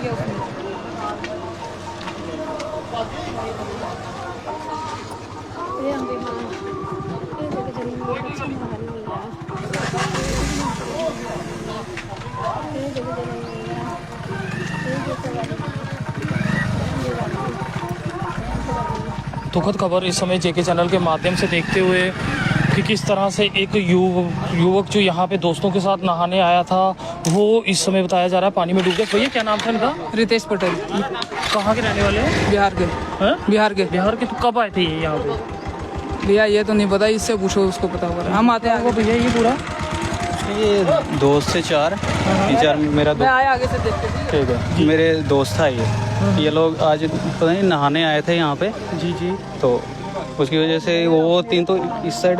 गया उसमें। ये हम भी हाँ ये देखो जमीन में अच्छा माहौल मिल रहा है। ये देखो जमीन मिल रहा है। ये देखो वाली दुखद खबर इस समय जेके चैनल के माध्यम से देखते हुए कि किस तरह से एक युवक जो यहाँ पे दोस्तों के साथ नहाने आया था वो इस समय बताया जा रहा है पानी में डूब गया। भैया क्या नाम था इनका? रितेश पटेल। कहाँ के रहने वाले हैं? बिहार के। हैं? बिहार के। तो कब आए थे ये यहाँ पे? भैया ये तो नहीं पता, इससे पूछो, उसको पता होगा। हम आते हैं भैया ये पूरा ये दोस्त से चार मेरा मैं आया आगे से देखते थे। ठीक है, मेरे दोस्त था ये लोग आज पता नहीं नहाने आए थे यहाँ पे। जी तो उसकी वजह से वो तीन तो इस साइड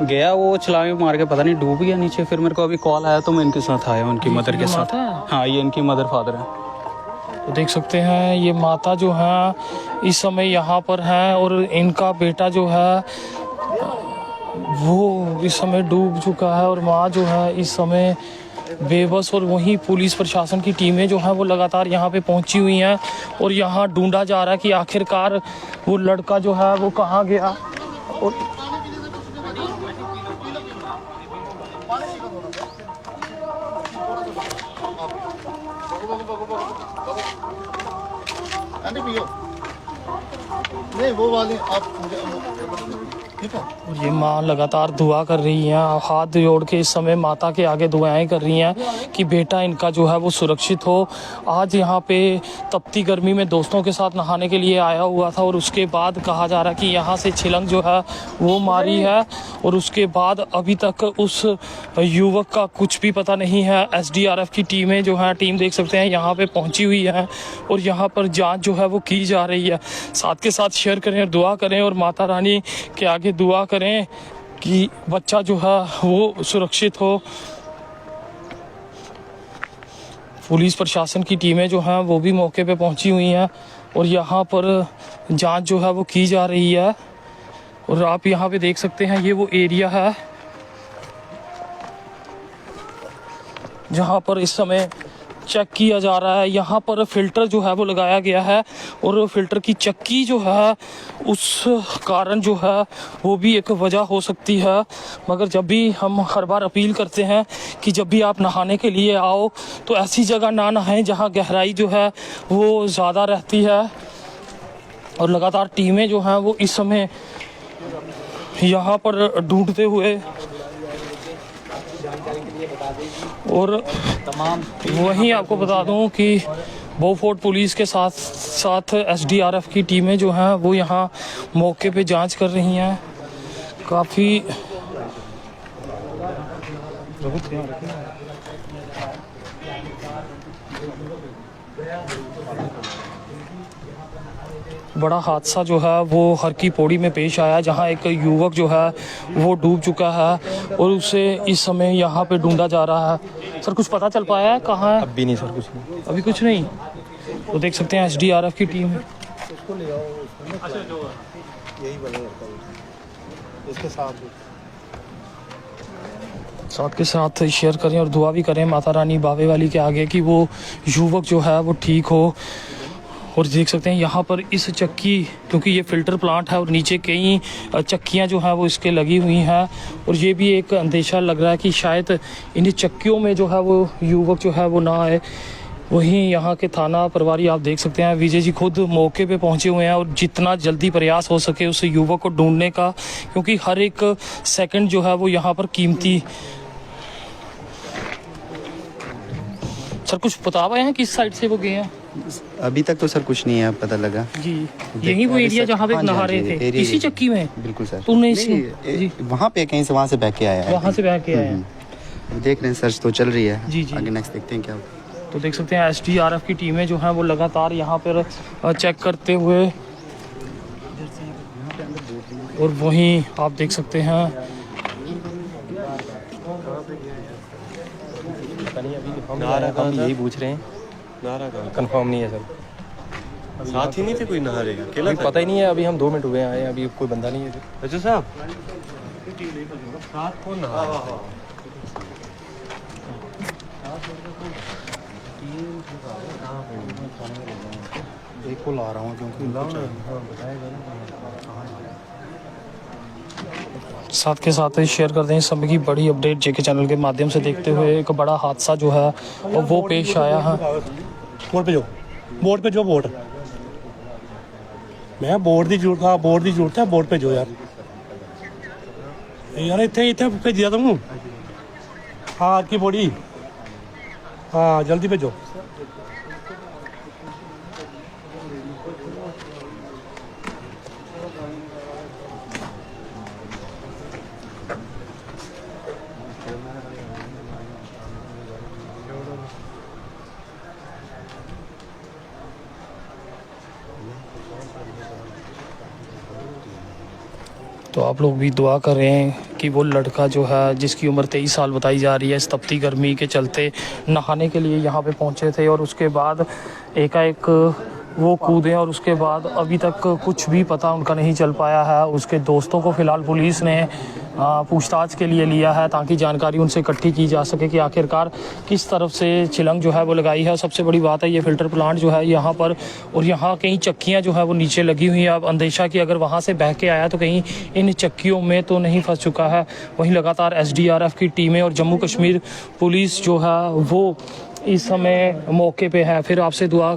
गया, वो छलांग मार के पता नहीं डूब गया नीचे। फिर मेरे को अभी कॉल आया तो मैं इनके साथ आया, उनकी मदर के साथ। हाँ, ये इनकी मदर फादर है। तो देख सकते हैं ये माता जो है इस समय यहाँ पर हैं और इनका बेटा जो है वो इस समय डूब चुका है और माँ जो है इस समय बेबस। और वहीं पुलिस प्रशासन की टीमें जो हैं वो लगातार यहाँ पे पहुँची हुई हैं और यहाँ ढूंढा जा रहा है कि आखिरकार वो लड़का जो है वो कहाँ गया। और नहीं वो वाले आप ठीक है। और ये माँ लगातार दुआ कर रही हैं, हाथ जोड़ के इस समय माता के आगे दुआएं कर रही हैं कि बेटा इनका जो है वो सुरक्षित हो। आज यहाँ पे तपती गर्मी में दोस्तों के साथ नहाने के लिए आया हुआ था और उसके बाद कहा जा रहा है कि यहाँ से छलांग जो है वो मारी है और उसके बाद अभी तक उस युवक का कुछ भी पता नहीं है। SDRF की टीमें जो हैं, टीम देख सकते हैं यहाँ पे पहुँची हुई है और यहाँ पर जाँच जो है वो की जा रही है। साथ के साथ शेयर करें और दुआ करें और माता रानी के आगे दुआ करें कि बच्चा जो है वो सुरक्षित हो। पुलिस प्रशासन की टीमें जो हैं वो भी मौके पे पहुंची हुई हैं और यहाँ पर जांच जो है वो की जा रही है। और आप यहाँ पे देख सकते हैं ये वो एरिया है जहाँ पर इस समय चेक किया जा रहा है। यहाँ पर फिल्टर जो है वो लगाया गया है और फिल्टर की चक्की जो है उस कारण जो है वो भी एक वजह हो सकती है। मगर जब भी हम हर बार अपील करते हैं कि जब भी आप नहाने के लिए आओ तो ऐसी जगह ना नहाएं जहाँ गहराई जो है वो ज़्यादा रहती है। और लगातार टीमें जो हैं वो इस समय यहाँ पर ढूंढते हुए और तमाम वहीं आपको बता दूं कि बोफोर्ट पुलिस के साथ साथ SDRF की टीमें जो हैं वो यहाँ मौके पे जांच कर रही हैं। काफ़ी बड़ा हादसा जो है वो हर की पौड़ी में पेश आया जहां एक युवक जो है वो डूब चुका है और उसे इस समय यहां पे ढूंढा जा रहा है। सर कुछ पता चल पाया है कहाँ है? अभी नहीं सर, कुछ नहीं, अभी कुछ नहीं। तो देख सकते हैं SDRF की टीम है। साथ के साथ शेयर करें और दुआ भी करें माता रानी बावे वाली के आगे कि वो युवक जो है वो ठीक हो। और देख सकते हैं यहाँ पर इस चक्की, क्योंकि ये फ़िल्टर प्लांट है और नीचे कई चक्कियाँ जो हैं वो इसके लगी हुई हैं और ये भी एक अंदेशा लग रहा है कि शायद इन चक्कियों में जो है वो युवक जो है वो ना आए। वहीं यहाँ के थाना प्रभारी आप देख सकते हैं विजय जी खुद मौके पे पहुँचे हुए हैं और जितना जल्दी प्रयास हो सके उस युवक को ढूंढने का, क्योंकि हर एक सेकंड जो है वो यहाँ पर कीमती। सर कुछ बता पाए हैं किस साइड से वो गए हैं? अभी तक तो सर कुछ नहीं है पता लगा जी। यही वो एरिया जहाँ पे हाँ जी, नहा हाँ रहे जी, थे एरिया इसी चक्की में? बिल्कुल सर। तूने वहाँ पे कहीं से वहाँ से बह के आया है। वहाँ से बह के आया है। देख रहे हैं सर्च तो चल रही है। जी जी। आगे नेक्स्ट देखते हैं क्या। तो देख सकते हैं SDRF की टीमें जो हैं वो लगातार यहाँ पर चेक करते हुए और वहीं आप देख सकते हैं हम यही पूछ रहे हैं, कंफर्म नहीं है सर। साथ ही नहीं थे कोई नहा रहे अभी पता ही नहीं है, अभी हम 2 मिनट हुए आए हैं, अभी कोई बंदा नहीं है। अच्छा साहब साथ कौन नहा एक को ला रहा हूँ क्योंकि साथ के साथ शेयर करते हैं इस समय की बड़ी अपडेट जेके चैनल के माध्यम से देखते हुए एक बड़ा हादसा जो है वो पेश आया है। बोर्ड पे जो बोर्ड मैं बोर्ड की जरूरत है बोर्ड पे जो यार इतने भेजिया तुम हाँ की बॉडी हाँ जल्दी भेजो। तो आप लोग भी दुआ कर रहे हैं कि वो लड़का जो है जिसकी उम्र 23 साल बताई जा रही है, इस तपती गर्मी के चलते नहाने के लिए यहाँ पे पहुँचे थे और उसके बाद एकाएक वो कूदे और उसके बाद अभी तक कुछ भी पता उनका नहीं चल पाया है। उसके दोस्तों को फ़िलहाल पुलिस ने पूछताछ के लिए लिया है ताकि जानकारी उनसे इकट्ठी की जा सके कि आखिरकार किस तरफ से चिलंग जो है वो लगाई है। सबसे बड़ी बात है ये फ़िल्टर प्लांट जो है यहाँ पर और यहाँ कई चक्कियाँ जो है वो नीचे लगी हुई हैं। अब अंदेशा कि अगर वहाँ से बह के आया तो कहीं इन चक्कियों में तो नहीं फंस चुका है। वहीं लगातार SDRF की टीमें और जम्मू कश्मीर पुलिस जो है वो इस समय मौके पे है। फिर आपसे दुआ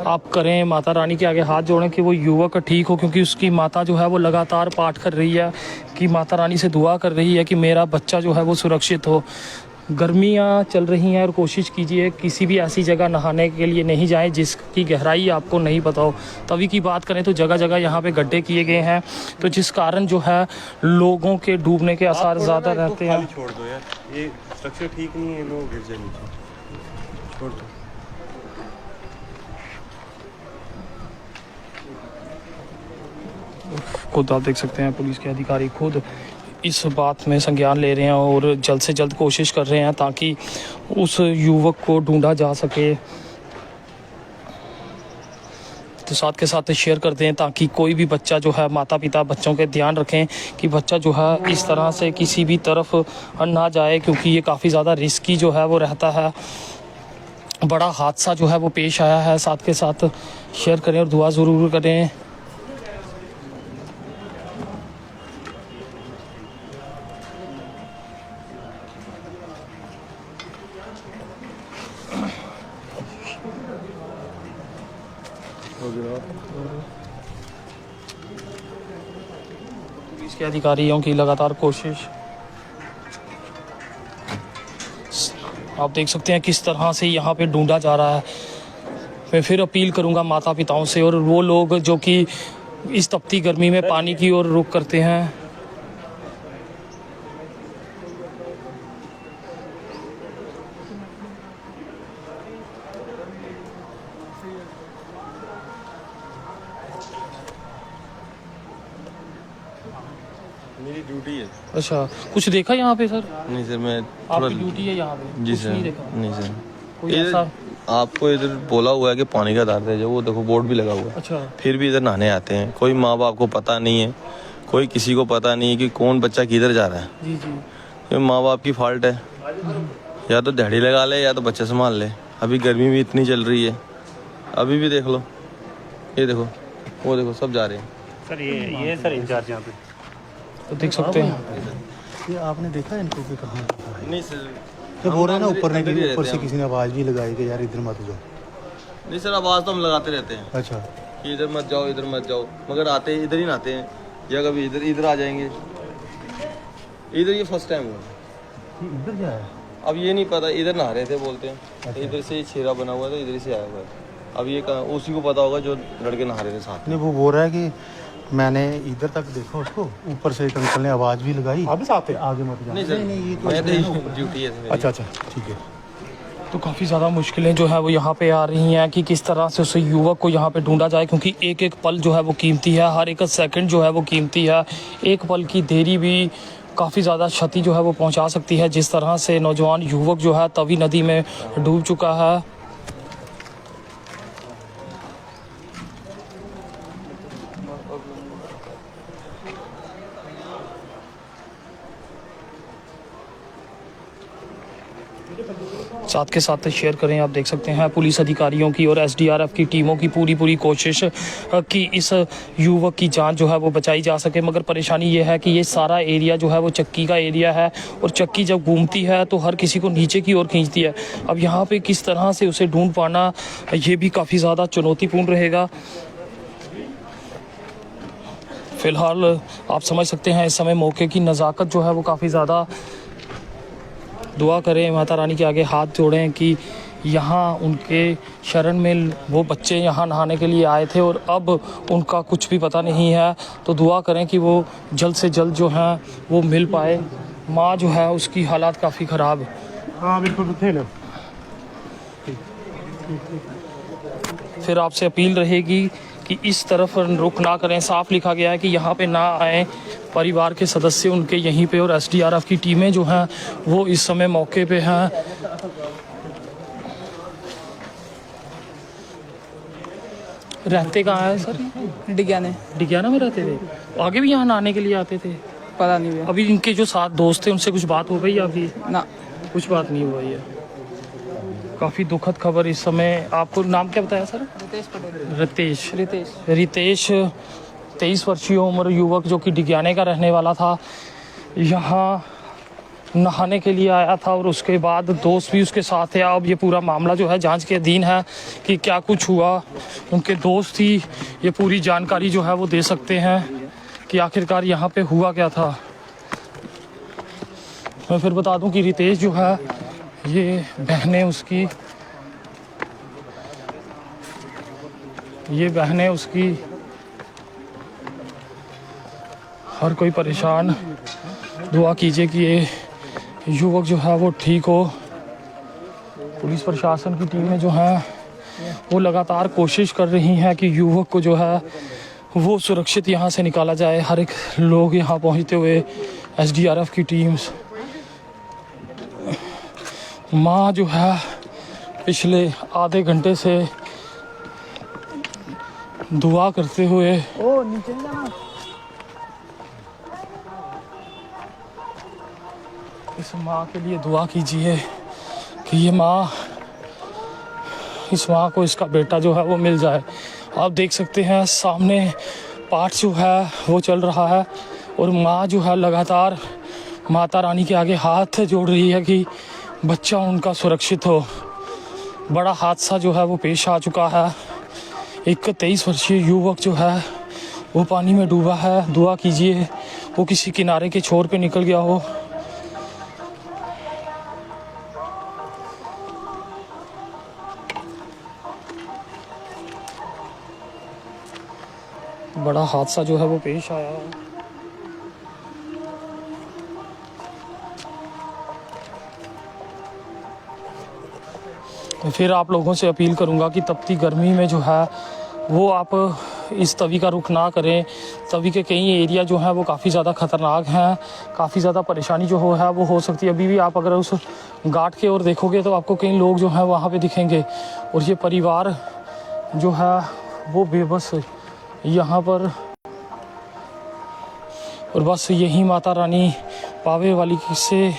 आप करें, माता रानी के आगे हाथ जोड़ें कि वो युवक ठीक हो, क्योंकि उसकी माता जो है वो लगातार पाठ कर रही है कि माता रानी से दुआ कर रही है कि मेरा बच्चा जो है वो सुरक्षित हो। गर्मियाँ चल रही हैं और कोशिश कीजिए किसी भी ऐसी जगह नहाने के लिए नहीं जाएं जिसकी गहराई आपको नहीं पता हो। तवी की बात करें तो जगह जगह यहाँ पे गड्ढे किए गए हैं, तो जिस कारण जो है लोगों के डूबने के आसार ज़्यादा रहते हैं। छोड़ दो यार, ये स्ट्रक्चर ठीक नहीं है, लोग गिर जाए नीचे, छोड़ दो। खुद आप देख सकते हैं पुलिस के अधिकारी खुद इस बात में संज्ञान ले रहे हैं और जल्द से जल्द कोशिश कर रहे हैं ताकि उस युवक को ढूंढा जा सके। तो साथ के साथ शेयर करते हैं ताकि कोई भी बच्चा जो है, माता पिता बच्चों के ध्यान रखें कि बच्चा जो है इस तरह से किसी भी तरफ ना जाए, क्योंकि ये काफ़ी ज़्यादा रिस्की जो है वो रहता है। बड़ा हादसा जो है वो पेश आया है। साथ के साथ शेयर करें और दुआ ज़रूर करें। पुलिस के अधिकारियों की लगातार कोशिश, आप देख सकते हैं किस तरह से यहाँ पे ढूंढा जा रहा है। मैं फिर अपील करूँगा माता पिताओं से और वो लोग जो कि इस तपती गर्मी में पानी की ओर रुख करते हैं। मेरी ड्यूटी है। अच्छा, कुछ देखा यहाँ पे सर? नहीं सर, मैं आपकी ड्यूटी है यहाँ पे? जी कुछ सर। नहीं देखा? नहीं सर, कोई ऐसा? आपको इधर बोला हुआ है कि पानी का दार है, जो वो देखो बोर्ड भी लगा हुआ है। अच्छा, फिर भी इधर नहाने आते हैं। कोई माँ बाप को पता नहीं है, कोई किसी को पता नहीं है कि कौन बच्चा किधर जा रहा है। जी जी। ये माँ बाप की फॉल्ट है, या तो दिहाड़ी लगा ले या तो बच्चा संभाल ले। अभी गर्मी भी इतनी चल रही है, अभी भी देख लो, ये देखो, वो देखो, सब जा रहे हैं। सर ये सर इंचार्ज यहाँ पे तो देख सकते हैं। ये आपने देखा इनको कि कहाँ नहीं सर, तो बोल रहे हैं ना ऊपर इधर ही नहीं, ऊपर रहते से हैं किसी ने आवाज़ भी लगाई कि यार इधर मत जाओ। नहीं सर, आवाज़ तो हम लगाते रहते हैं अच्छा, कि इधर मत जाओ, इधर मत जाओ, मगर आते इधर ही नहाते हैं, या कभी इधर इधर आ जाएंगे। इधर ये फर्स्ट टाइम हुआ। इधर क्या है? अब ये नहीं पता, इधर नहा रहे थे बोलते हैं, इधर से ये छेरा बना हुआ था, इधर से आया हुआ है। अब ये उसी को पता होगा जो लड़के नहा रहे थे साथ में। नहीं, वो बोल रहा है कि मैंने इधर तक देखा उसको, ऊपर से एक अंकल ने आवाज़ भी लगाई आप साथ हैं? आगे मत जाओ। नहीं सर, ये तो मैं तो ड्यूटी है मेरी। अच्छा अच्छा, ठीक है। तो काफ़ी ज़्यादा मुश्किलें जो है वो यहाँ पे आ रही हैं कि किस तरह से उस युवक को यहाँ पे ढूंढा जाए, क्योंकि एक एक पल जो है वो कीमती है, हर एक सेकंड जो है वो कीमती है। एक पल की देरी भी काफ़ी ज़्यादा क्षति जो है वो पहुँचा सकती है। जिस तरह से नौजवान युवक जो है तवी नदी में डूब चुका है। साथ के साथ शेयर करें। आप देख सकते हैं पुलिस अधिकारियों की और एसडीआरएफ की टीमों की पूरी कोशिश कि इस युवक की जान जो है वो बचाई जा सके, मगर परेशानी ये है कि ये सारा एरिया जो है वो चक्की का एरिया है और चक्की जब घूमती है तो हर किसी को नीचे की ओर खींचती है। अब यहाँ पे किस तरह से उसे ढूंढ पाना ये भी काफ़ी ज़्यादा चुनौतीपूर्ण रहेगा। फ़िलहाल आप समझ सकते हैं इस समय मौके की नज़ाकत जो है वो काफ़ी ज़्यादा। दुआ करें, माता रानी के आगे हाथ जोड़ें कि यहाँ उनके शरण में वो बच्चे यहाँ नहाने के लिए आए थे और अब उनका कुछ भी पता नहीं है, तो दुआ करें कि वो जल्द से जल्द जो है वो मिल पाए। माँ जो है उसकी हालात काफ़ी ख़राब। हाँ बिल्कुल थे ना। फिर आपसे अपील रहेगी कि इस तरफ रुख ना करें। साफ लिखा गया है कि यहाँ पे ना आएँ। परिवार के सदस्य उनके यहीं पे और एसडीआरएफ की टीमें जो हैं वो इस समय मौके पे हैं। रहते कहाँ है सर? डिग्याना में रहते थे। आगे भी यहाँ नहाने के लिए आते थे? पता नहीं है। अभी इनके जो साथ दोस्त थे उनसे कुछ बात हो गई अभी? ना, कुछ बात नहीं हुई है। काफ़ी दुखद खबर इस समय। आपको नाम क्या बताया सर? रितेश 23 वर्षीय उम्र युवक जो कि डिग्याने का रहने वाला था, यहाँ नहाने के लिए आया था और उसके बाद दोस्त भी उसके साथ है। अब ये पूरा मामला जो है जांच के अधीन है कि क्या कुछ हुआ। उनके दोस्त ही ये पूरी जानकारी जो है वो दे सकते हैं कि आखिरकार यहाँ पे हुआ क्या था। मैं फिर बता दूं कि रितेश जो है ये बहनें उसकी हर कोई परेशान। दुआ कीजिए कि ये युवक जो है वो ठीक हो। पुलिस प्रशासन की टीमें जो हैं वो लगातार कोशिश कर रही हैं कि युवक को जो है वो सुरक्षित यहाँ से निकाला जाए। हर एक लोग यहाँ पहुँचते हुए, एसडीआरएफ की टीम्स। माँ जो है पिछले आधे घंटे से दुआ करते हुए इस माँ के लिए दुआ कीजिए कि इस माँ को इसका बेटा जो है वो मिल जाए। आप देख सकते हैं सामने पाठ जो है वो चल रहा है और माँ जो है लगातार माता रानी के आगे हाथ जोड़ रही है कि बच्चा उनका सुरक्षित हो। बड़ा हादसा जो है वो पेश आ चुका है। एक 23 वर्षीय युवक जो है वो पानी में डूबा है। दुआ कीजिए वो किसी किनारे के छोर पे निकल गया हो। बड़ा हादसा जो है वो पेश आया है। फिर आप लोगों से अपील करूंगा कि तपती गर्मी में जो है वो आप इस तवी का रुख ना करें। तवी के कई एरिया जो हैं वो काफ़ी ज़्यादा ख़तरनाक हैं। काफ़ी ज़्यादा परेशानी जो है वो हो सकती है। अभी भी आप अगर उस घाट के ओर देखोगे तो आपको कई लोग जो हैं वहाँ पे दिखेंगे और ये परिवार जो है वो बेबस यहाँ पर। और बस यही माता रानी पावे वाली से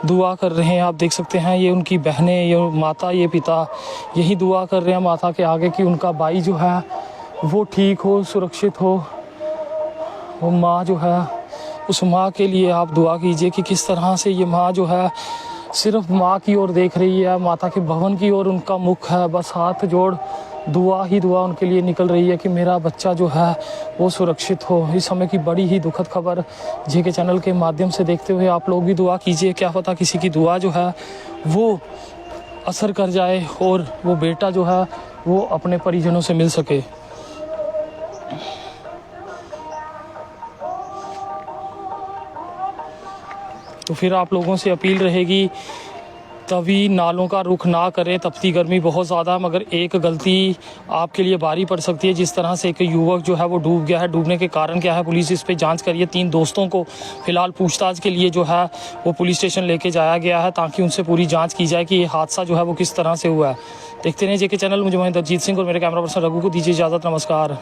दुआ कर रहे हैं। आप देख सकते हैं ये उनकी बहनें, ये माता, ये पिता यही दुआ कर रहे हैं माता के आगे कि उनका भाई जो है वो ठीक हो, सुरक्षित हो। वो माँ जो है उस माँ के लिए आप दुआ कीजिए कि किस तरह से ये माँ जो है सिर्फ माँ की ओर देख रही है, माता के भवन की ओर उनका मुख है। बस हाथ जोड़ दुआ ही दुआ उनके लिए निकल रही है कि मेरा बच्चा जो है वो सुरक्षित हो। इस समय की बड़ी ही दुखद खबर जेके चैनल के माध्यम से देखते हुए आप लोग भी दुआ कीजिए। क्या पता किसी की दुआ जो है वो असर कर जाए और वो बेटा जो है वो अपने परिजनों से मिल सके। तो फिर आप लोगों से अपील रहेगी तभी नालों का रुख ना करें। तपती गर्मी बहुत ज़्यादा, मगर एक गलती आपके लिए भारी पड़ सकती है। जिस तरह से एक युवक जो है वो डूब गया है, डूबने के कारण क्या है पुलिस इस पे जांच कर रही है। 3 दोस्तों को फिलहाल पूछताछ के लिए जो है वो पुलिस स्टेशन लेके जाया गया है ताकि उनसे पूरी जांच की जाए कि ये हादसा जो है वो किस तरह से हुआ है। देखते रहिए जेके चैनल। मुझे महेंद्रजीत सिंह और मेरे कैमरा पर्सन रघु को दीजिए इजाज़त। नमस्कार।